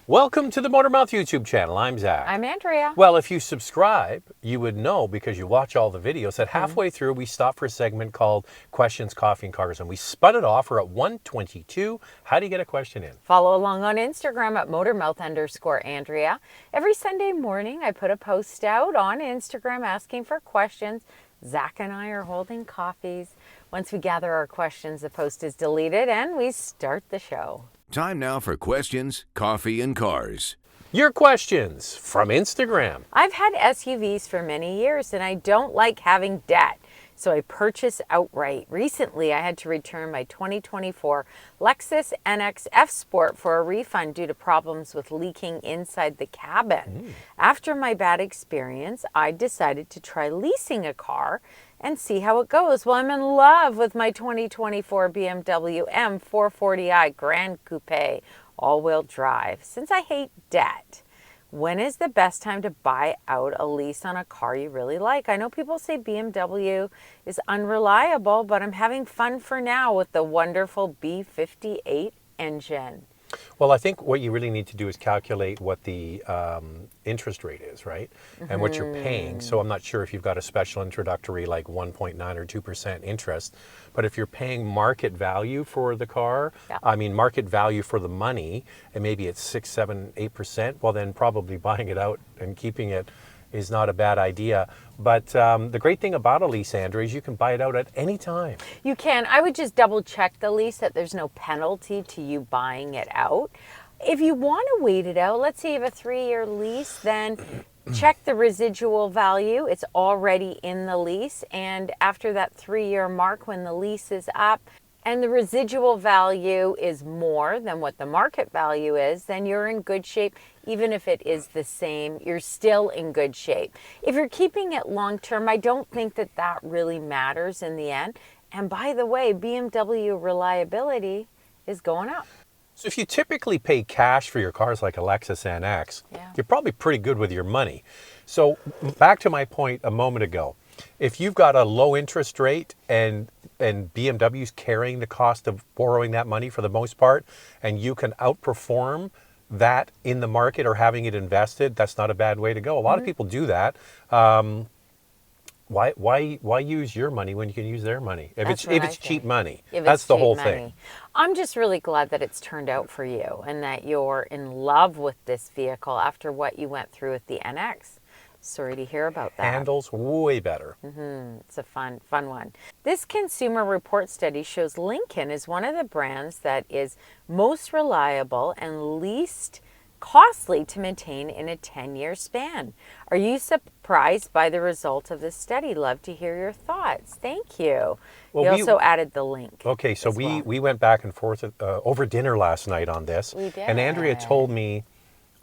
Welcome to the Motormouth YouTube channel. I'm Zach. I'm Andrea. Well, if you subscribe, you would know, because you watch all the videos, that halfway through we stopped for a segment called Questions, Coffee, and Cars, and we spun it off. We're at 122. How do you get a question in? Follow along on Instagram at Motormouth_Andrea. Every Sunday morning I put a post out on Instagram asking for questions. Zach and I are holding coffees. Once we gather our questions, the post is deleted and we start the show. Time now for Questions, Coffee, and Cars. Your questions from Instagram. I've had SUVs for many years and I don't like having debt, so I purchase outright. Recently, I had to return my 2024 Lexus NX F Sport for a refund due to problems with leaking inside the cabin. After my bad experience, I decided to try leasing a car and see how it goes. Well, I'm in love with my 2024 BMW M440i Grand Coupe all-wheel drive. Since I hate debt, when is the best time to buy out a lease on a car you really like? I know people say BMW is unreliable, but I'm having fun for now with the wonderful B58 engine. Well, I think what you really need to do is calculate what the interest rate is, right? And what you're paying. So I'm not sure if you've got a special introductory like 1.9 or 2% interest, but if you're paying market value for the car, I mean market value for the money, and maybe it's 6, 7, 8%, well then probably buying it out and keeping it is not a bad idea. But the great thing about a lease, Andrea, is you can buy it out at any time. You can. I would just double check the lease that there's no penalty to you buying it out. If you want to wait it out, let's say you have a 3-year lease, then check the residual value. It's already in the lease. And after that 3-year mark, when the lease is up, and the residual value is more than what the market value is, then you're in good shape. Even if it is the same, you're still in good shape. If you're keeping it long term, I don't think that that really matters in the end. And by the way, BMW reliability is going up. So if you typically pay cash for your cars like a Lexus NX, you're probably pretty good with your money. So back to my point a moment ago, if you've got a low interest rate and BMW's carrying the cost of borrowing that money for the most part, and you can outperform that in the market or having it invested, that's not a bad way to go. A lot of people do that. Why use your money when you can use their money? If it's cheap money, that's the whole thing. I'm just really glad that it's turned out for you and that you're in love with this vehicle after what you went through with the NX. Sorry to hear about that. Handles way better. It's a fun one. This Consumer Report study shows Lincoln is one of the brands that is most reliable and least costly to maintain in a 10-year span. Are you surprised by the result of this study? Love to hear your thoughts. Thank you. Well, you also added the link. Okay, so we went back and forth over dinner last night on this. We did. And Andrea told me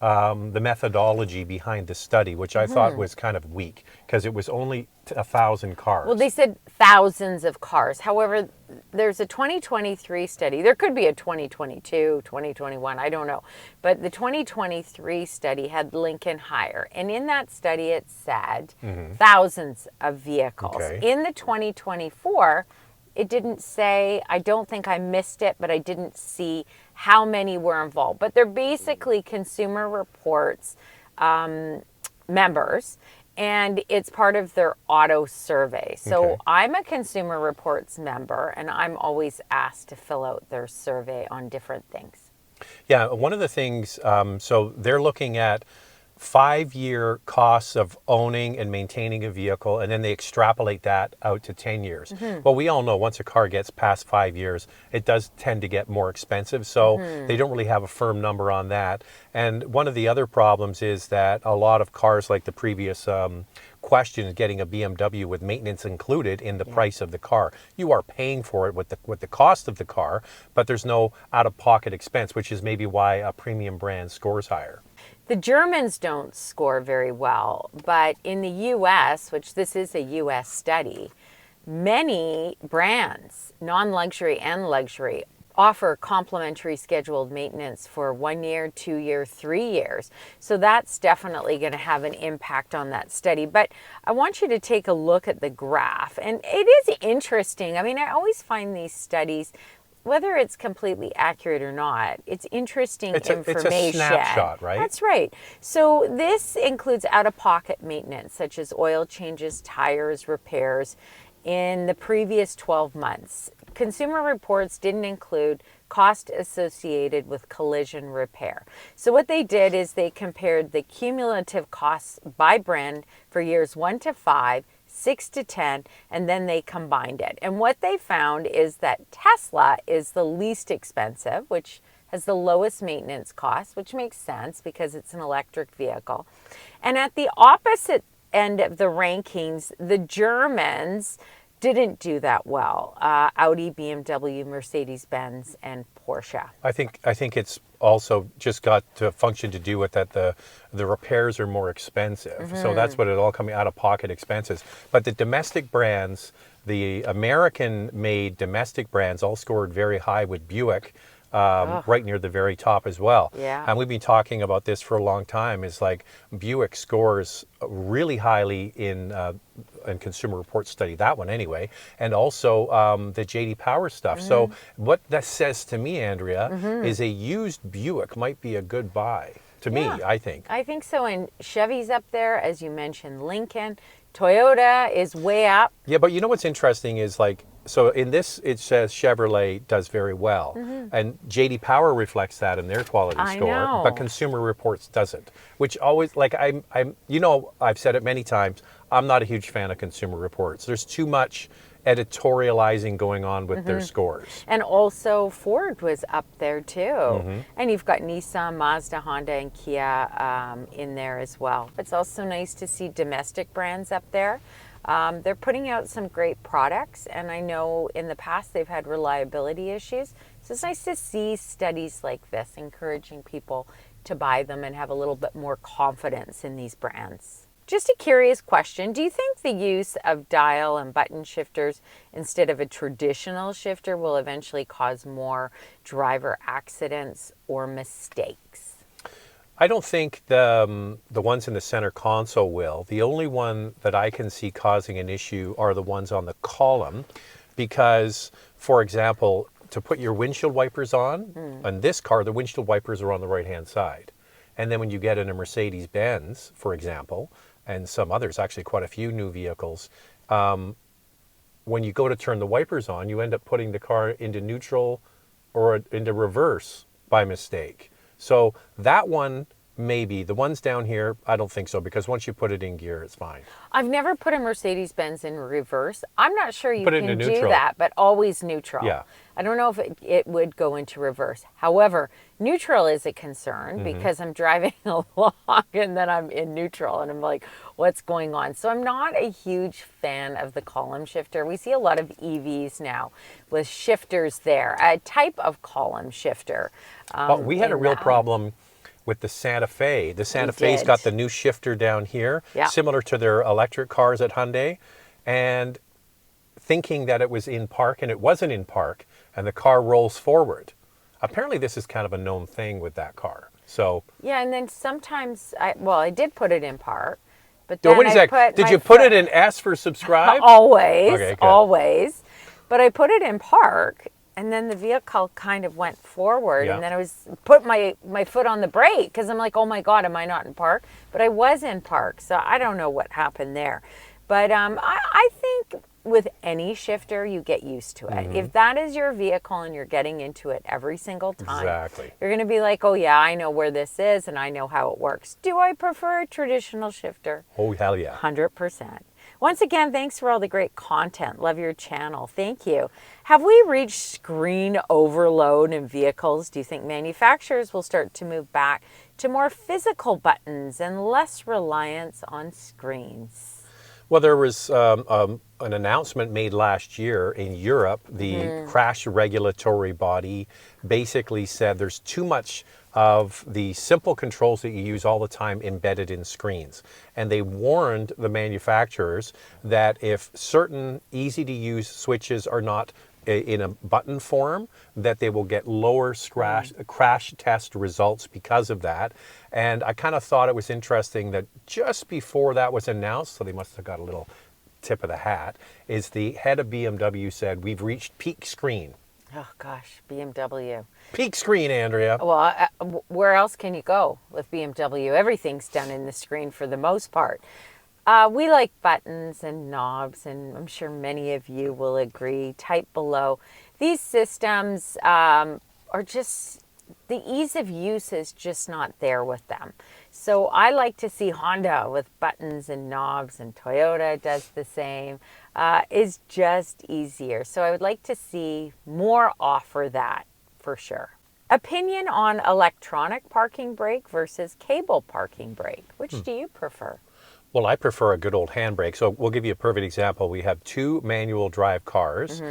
the methodology behind the study, which I thought was kind of weak because it was only 1,000 cars. Well, they said thousands of cars. However, there's a 2023 study. There could be a 2022, 2021, I don't know. But the 2023 study had Lincoln higher. And in that study, it said thousands of vehicles. Okay. In the 2024, it didn't say, I don't think I missed it, but I didn't see how many were involved. But they're basically Consumer Reports members, and it's part of their auto survey. So I'm a Consumer Reports member, and I'm always asked to fill out their survey on different things. Yeah, one of the things, so they're looking at 5-year costs of owning and maintaining a vehicle, and then they extrapolate that out to 10 years. Well, we all know once a car gets past 5 years, it does tend to get more expensive, so they don't really have a firm number on that. And one of the other problems is that a lot of cars, like the previous question, getting a BMW with maintenance included in the price of the car. You are paying for it with the cost of the car, but there's no out-of-pocket expense, which is maybe why a premium brand scores higher. The Germans don't score very well, but in the U.S., which this is a U.S. study, many brands, non-luxury and luxury, offer complimentary scheduled maintenance for 1 year, 2 year, 3 years. So that's definitely going to have an impact on that study. But I want you to take a look at the graph. And it is interesting. I mean, I always find these studies whether it's completely accurate or not, it's interesting information. It's a snapshot, right? That's right. So this includes out-of-pocket maintenance, such as oil changes, tires, repairs, in the previous 12 months. Consumer Reports didn't include cost associated with collision repair. So what they did is they compared the cumulative costs by brand for years 1 to 5, 6 to 10, and then they combined it. And what they found is that Tesla is the least expensive, which has the lowest maintenance cost, which makes sense because it's an electric vehicle. And at the opposite end of the rankings, the Germans didn't do that well. Audi, BMW, Mercedes-Benz, and Porsche. I think it's also just got to function to do with that the repairs are more expensive. So that's what it all coming out of pocket expenses. But the domestic brands, the American-made domestic brands, all scored very high with Buick. Right near the very top as well. Yeah. And we've been talking about this for a long time. Is like Buick scores really highly in Consumer Reports study, that one anyway, and also the JD Power stuff. So what that says to me, Andrea, is a used Buick might be a good buy. To me, I think. I think so. And Chevy's up there, as you mentioned, Lincoln. Toyota is way up. Yeah, but you know what's interesting is like, so in this it says Chevrolet does very well, and JD Power reflects that in their quality score, know. but Consumer Reports doesn't. Which always, like I'm, you know, I've said it many times. I'm not a huge fan of Consumer Reports. There's too much editorializing going on with their scores. And also Ford was up there too. And you've got Nissan, Mazda, Honda, and Kia in there as well. It's also nice to see domestic brands up there. They're putting out some great products, and I know in the past they've had reliability issues. So it's nice to see studies like this encouraging people to buy them and have a little bit more confidence in these brands. Just a curious question. Do you think the use of dial and button shifters instead of a traditional shifter will eventually cause more driver accidents or mistakes? I don't think the ones in the center console will. The only one that I can see causing an issue are the ones on the column, because, for example, to put your windshield wipers on this car, the windshield wipers are on the right-hand side. And then when you get in a Mercedes-Benz, for example, and some others, actually quite a few new vehicles, when you go to turn the wipers on, you end up putting the car into neutral or into reverse by mistake. So that one, maybe. The ones down here, I don't think so, because once you put it in gear, it's fine. I've never put a Mercedes-Benz in reverse. I'm not sure you Put it can into do neutral. that, but always neutral. Yeah. I don't know if it would go into reverse. However, neutral is a concern because I'm driving along and then I'm in neutral and I'm like, what's going on? So I'm not a huge fan of the column shifter. We see a lot of EVs now with shifters there, a type of column shifter. We had a real problem with the Santa Fe. The Santa Fe's did. got the new shifter down here, Yeah. similar to their electric cars at Hyundai, and thinking that it was in park, and it wasn't in park, and the car rolls forward. Apparently this is kind of a known thing with that car. So Yeah, and then sometimes, I did put it in park, but then what is I that? put Did my you put foot- it in S for subscribe? Always, Okay, good. always. But I put it in park, and then the vehicle kind of went forward, Yeah. and then I was put my foot on the brake because I'm like, oh my God, am I not in park? But I was in park, so I don't know what happened there. But I think with any shifter, you get used to it. If that is your vehicle and you're getting into it every single time, Exactly. you're going to be like, oh yeah, I know where this is and I know how it works. Do I prefer a traditional shifter? Oh, hell yeah. 100%. Once again, thanks for all the great content. Love your channel. Thank you. Have we reached screen overload in vehicles? Do you think manufacturers will start to move back to more physical buttons and less reliance on screens? Well, there was an announcement made last year in Europe. The crash regulatory body basically said there's too much of the simple controls that you use all the time embedded in screens. And they warned the manufacturers that if certain easy-to-use switches are not in a button form, that they will get lower crash test results because of that. And I kind of thought it was interesting that just before that was announced, so they must have got a little tip of the hat, is the head of BMW said, we've reached peak screen. Oh gosh, BMW. Peak screen, Andrea. Well, where else can you go with BMW? Everything's done in the screen for the most part. We like buttons and knobs, and I'm sure many of you will agree. Type below. These systems are just, the ease of use is just not there with them. So I like to see Honda with buttons and knobs, and Toyota does the same. Is just easier. So I would like to see more offer that for sure. Opinion on electronic parking brake versus cable parking brake. Which do you prefer? Well, I prefer a good old handbrake. So we'll give you a perfect example. We have two manual drive cars,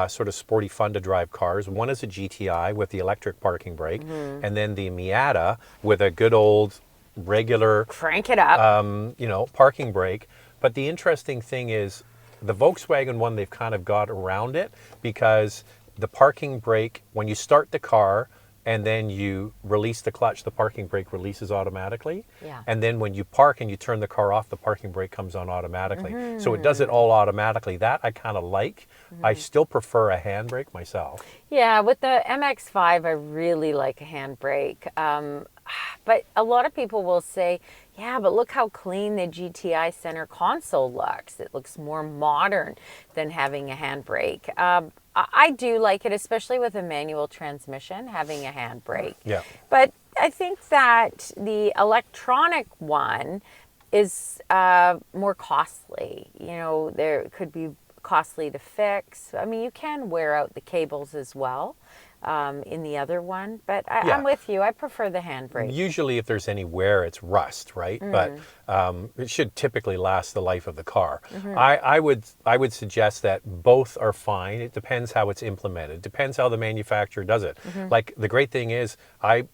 sort of sporty, fun to drive cars. One is a GTI with the electric parking brake, and then the Miata with a good old regular, Crank it up. parking brake. But the interesting thing is the Volkswagen one, they've kind of got around it because the parking brake, when you start the car, and then you release the clutch, the parking brake releases automatically. Yeah. And then when you park and you turn the car off, the parking brake comes on automatically. So it does it all automatically. That I kind of like. I still prefer a handbrake myself. Yeah, with the MX-5, I really like a handbrake. But a lot of people will say, yeah, but look how clean the GTI center console looks. It looks more modern than having a handbrake. I do like it, especially with a manual transmission, having a handbrake. Yeah. But I think that the electronic one is more costly. There could be costly to fix. I mean, you can wear out the cables as well in the other one, but I'm with you. I prefer the handbrake. Usually if there's any wear, it's rust, right? But it should typically last the life of the car. I would suggest that both are fine. It depends how it's implemented. Depends how the manufacturer does it. Like the great thing is I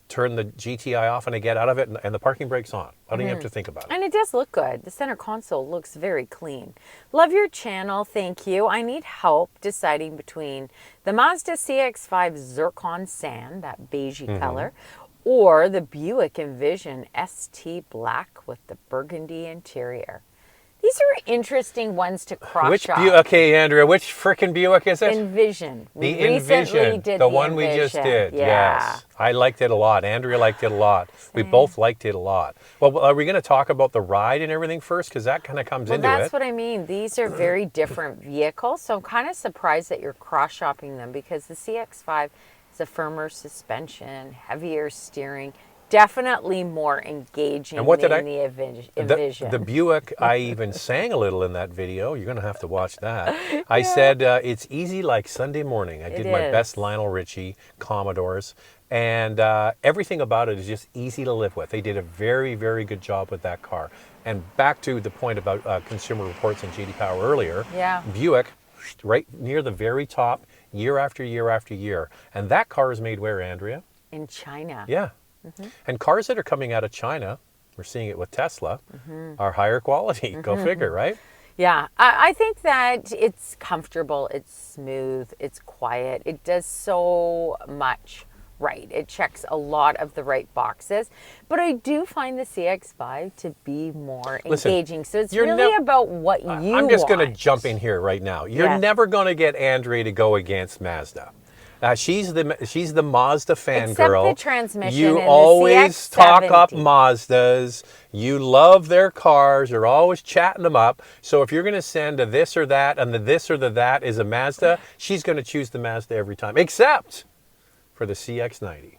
turn the GTI off and I get out of it and the parking brake's on. I don't even have to think about it. And it does look good. The center console looks very clean. Love your channel. Thank you. I need help deciding between the Mazda CX-5 Zircon Sand, that beigey color, or the Buick Envision ST Black with the burgundy interior. These are interesting ones to cross shop. Okay, Andrea, which frickin' Buick is it? Envision. The Envision, the one we just did. Yeah. Yes, I liked it a lot. Andrea liked it a lot. We both liked it a lot. Well, are we going to talk about the ride and everything first? Because that kind of comes into it. Well, that's what I mean. These are very different vehicles, so I'm kind of surprised that you're cross-shopping them because the CX-5 is a firmer suspension, heavier steering, definitely more engaging than the Envision. The Buick, I even sang a little in that video. You're going to have to watch that. I said, it's easy like Sunday morning. I did my best Lionel Richie Commodores. And everything about it is just easy to live with. They did a very, very good job with that car. And back to the point about Consumer Reports and J.D. Power earlier, Buick, right near the very top, year after year after year. And that car is made where, Andrea? In China. Yeah. And cars that are coming out of China, we're seeing it with Tesla, are higher quality. Go figure, right? Yeah, I think that it's comfortable, it's smooth, it's quiet. It does so much right. It checks a lot of the right boxes. But I do find the CX-5 to be more engaging. So it's really about what you want. I'm just going to jump in here right now. You're never going to get Andrea to go against Mazda. She's the Mazda fangirl. Except the transmission. You and always the talk up CX-70. Mazdas. You love their cars. You're always chatting them up. So if you're going to send a this or that, and the this or the that is a Mazda, she's going to choose the Mazda every time, except for the CX-90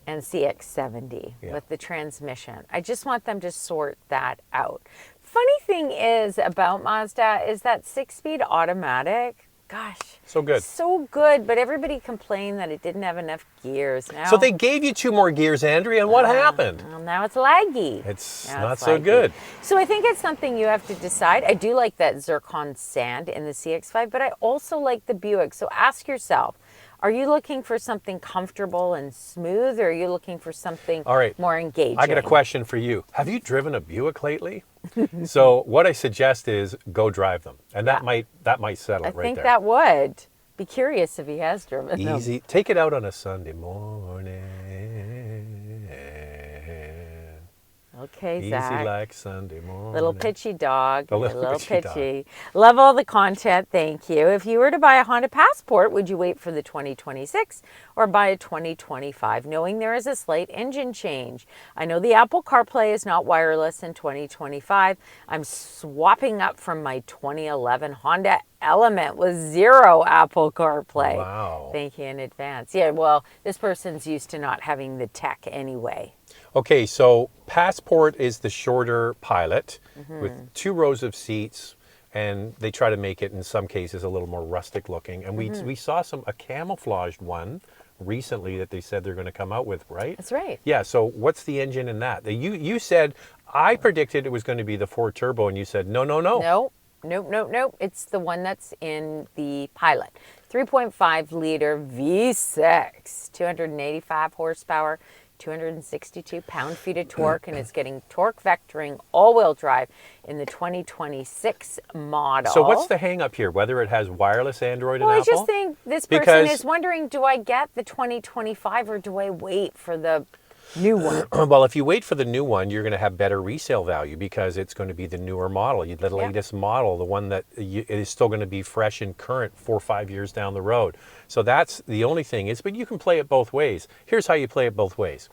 and CX-70 with the transmission. I just want them to sort that out. Funny thing is about Mazda is that 6-speed automatic. Gosh, so good. So good, but everybody complained that it didn't have enough gears. Now, so they gave you 2 more gears, Andrea, and what happened? Well, now it's laggy. It's now not it's so laggy. good. So I think it's something you have to decide. I do like that Zircon Sand in the CX-5, but I also like the Buick. So ask yourself, are you looking for something comfortable and smooth, or are you looking for something more engaging? I got a question for you. Have you driven a Buick lately? So what I suggest is go drive them, and that might settle it right there. I think that would. Be curious if he has driven them. Easy. Take it out on a Sunday morning. Okay, Easy Zach. like Sunday morning. Little pitchy dog. A little pitchy pitchy. Love all the content. Thank you. If you were to buy a Honda Passport, would you wait for the 2026 or buy a 2025, knowing there is a slight engine change? I know the Apple CarPlay is not wireless in 2025. I'm swapping up from my 2011 Honda Element with 0 Apple CarPlay. Wow. Thank you in advance. Yeah, well, this person's used to not having the tech anyway. Okay, so Passport is the shorter Pilot with 2 rows of seats, and they try to make it in some cases a little more rustic looking. And we saw a camouflaged one recently that they said they're going to come out with, right? That's right. Yeah. So what's the engine in that? You said, I predicted it was going to be the 4 turbo, and you said no. Nope. It's the one that's in the Pilot. 3.5 liter V6, 285 horsepower, 262 pound-feet of torque, and it's getting torque vectoring all-wheel drive in the 2026 model. So what's the hang-up here? Whether it has wireless Android and Well, I Apple? just think this person is wondering, do I get the 2025 or do I wait for the new one? Well, if you wait for the new one, you're going to have better resale value because it's going to be the newer model, the latest model, the one that it is still going to be fresh and current 4 or 5 years down the road. So that's the only thing is, but you can play it both ways. Here's how you play it both ways.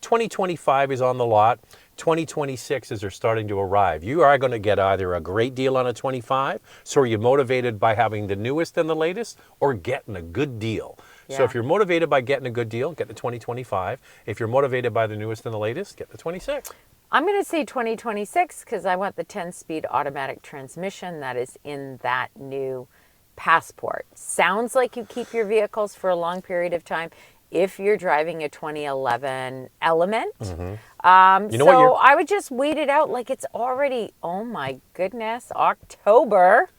2025 is on the lot. 2026s are starting to arrive. You are going to get either a great deal on a 25, so are you motivated by having the newest and the latest, or getting a good deal? So if you're motivated by getting a good deal, get the 2025. If you're motivated by the newest and the latest, get the 26. I'm going to say 2026 because I want the 10-speed automatic transmission that is in that new Passport. Sounds like you keep your vehicles for a long period of time if you're driving a 2011 Element. I would just wait it out. Like, it's already, oh my goodness, October.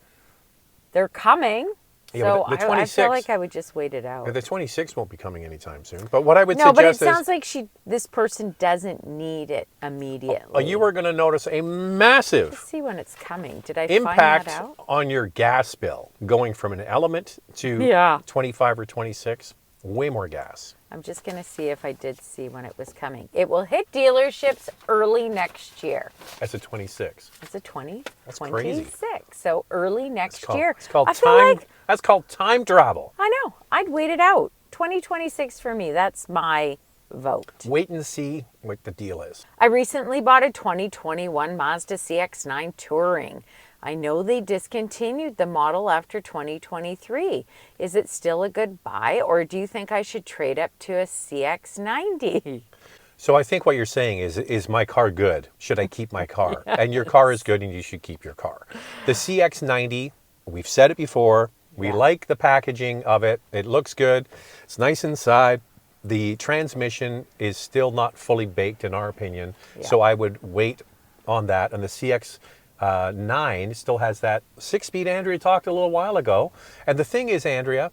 They're coming. Yeah, so the I feel like I would just wait it out. The 26 won't be coming anytime soon. But what I would No, but it suggest sounds like this person doesn't need it immediately. you are going to notice a massive Let's see when it's coming. Did I impact find that out? on your gas bill going from an Element to 25 or 26. Way more gas. I'm just going to see if I did see when it was coming. It will hit dealerships early next year. That's a 26. It's a 20? That's 26. crazy. So early next year. It's called I feel time. like, That's called time travel. I know. I'd wait it out. 2026 for me. That's my vote. Wait and see what the deal is. I recently bought a 2021 Mazda CX-9 Touring. I know they discontinued the model after 2023. Is it still a good buy, or do you think I should trade up to a CX-90? So I think what you're saying is my car good? Should I keep my car? Yes. And your car is good and you should keep your car. The CX-90, we've said it before, we like the packaging of it. It looks good. It's nice inside. The transmission is still not fully baked in our opinion. Yeah. So I would wait on that. And the CX-9 still has that 6-speed Andrea talked a little while ago. And the thing is, Andrea,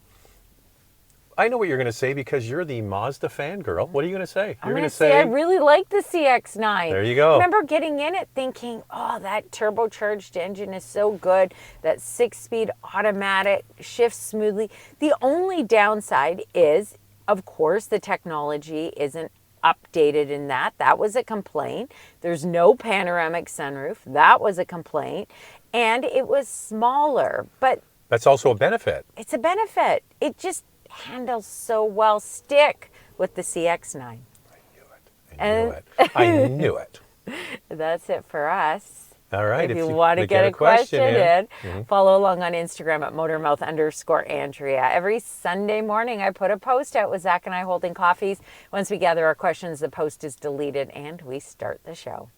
I know what you're going to say because you're the Mazda fangirl. What are you going to say? You're going to say, I really like the CX-9. There you go. I remember getting in it thinking, oh, that turbocharged engine is so good. That 6-speed automatic shifts smoothly. The only downside is, of course, the technology isn't updated in that. That was a complaint. There's no panoramic sunroof. That was a complaint. And it was smaller, but that's also a benefit. It's a benefit. It just handles so well. Stick with the CX-9. I knew it. I knew it. That's it for us. All right. If you want to get a question in, follow along on Instagram at motormouth_Andrea. Every Sunday morning, I put a post out with Zach and I holding coffees. Once we gather our questions, the post is deleted and we start the show.